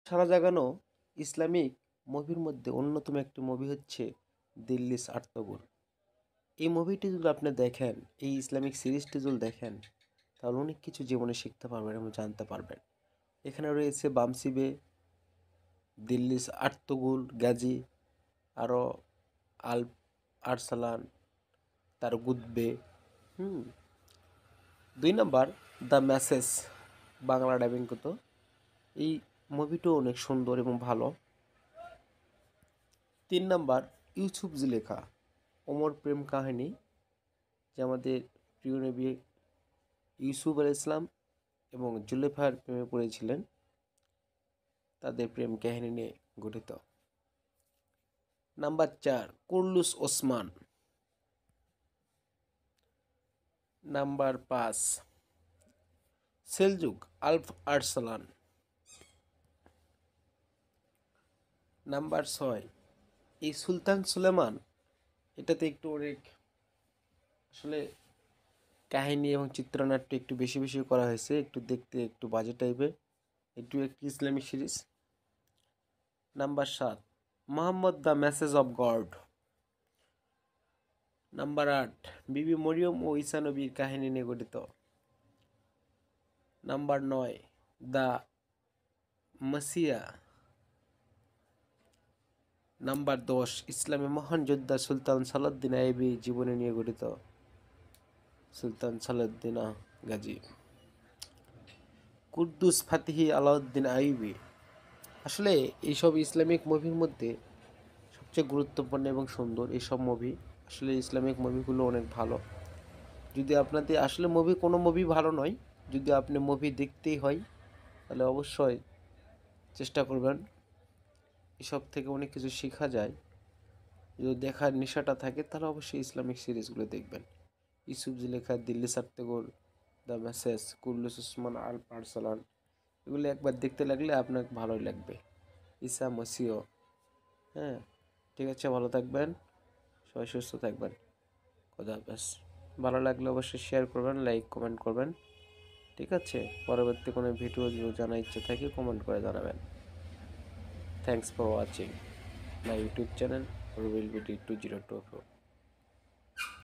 সারা জাগানো ইসলামিক মুভির মধ্যে অন্যতম একটি মুভি হচ্ছে দিল্লিস আর্তগুল। এই মুভিটি যদি আপনি দেখেন, এই ইসলামিক সিরিজটি যদি দেখেন, তাহলে অনেক কিছু জীবনে শিখতে পারবেন এবং জানতে পারবেন। এখানে রয়েছে বামসিবে, দিল্লিস আর্তগুল, গাজী, আরও আলপ আরসালান, তার গুদবে। হুম 2 number the message, Bangla dubbing কত। এই মুভিটাও অনেক সুন্দর এবং ভালো। 3 নাম্বার ইউসুফ জুলেখা, ওমর প্রেম কাহিনী, যে আমাদের প্রিয় নবী ইউসুফ ইসলাম এবং জুলেখার প্রেমে পড়েছিলেন, তাদের প্রেম কাহিনী নিয়ে গঠিত। Number 4 Kurulus Osman. Number 5 Seljuk Alp Arslan. Number 6 এই সুলতান সুলেমান। এটাতে একটু অনেক আসলে কাহিনী এবং চিত্রনাট্য একটু বেশি বেশি করা হয়েছে, একটু দেখতে একটু বাজে টাইপের, একটু একটি Islamic series. Number 7 Mohammad the message of god. Number 8 বিবি মরিয়ম ও ঈসা নবীর কাহিনী নিয়ে গঠিত। Number 9 the Masia. নাম্বার 10 ইসলামী মহান যোদ্ধা সুলতান সালাউদ্দিন আইয়ুবী জীবনী নিয়ে গঠিত, সুলতান সালাউদ্দিন গাজী। কুদ্দুস ফাতিহি আলাউদ্দিন আইয়ুবী। আসলে এইসব ইসলামিক মুভির মধ্যে সবচেয়ে গুরুত্বপূর্ণ এবং সুন্দর এইসব মুভি। আসলে ইসলামিক মুভিগুলো অনেক ভালো। যদি আপনাদের আসলে কোনো মুভি ভালো নয়, যদি আপনি মুভি দেখতেই হয় তাহলে অবশ্যই চেষ্টা করবেন। এসব থেকে অনেক কিছু শেখা যায়। যদি দেখার নেশাটা থাকে তাহলে অবশ্যই ইসলামিক সিরিজগুলো দেখবেন। Yusuf Zulekha, Dirilis Ertugrul, the message, Kurulus Osman, Alp Arslan, এগুলো একবার দেখতে লাগলে আপনার ভালোই লাগবে। ঈসা মসিও। হ্যাঁ, ঠিক আছে, ভালো থাকবেন, সবাই সুস্থ থাকবেন। খোদা হাফেজ। ভালো লাগলে অবশ্যই শেয়ার করবেন, লাইক কমেন্ট করবেন। ঠিক আছে, পরবর্তী কোনো ভিডিও যদি জানার ইচ্ছে থাকে কমেন্ট করে জানাবেন। Thanks for watching my YouTube channel Rubel BD 2024।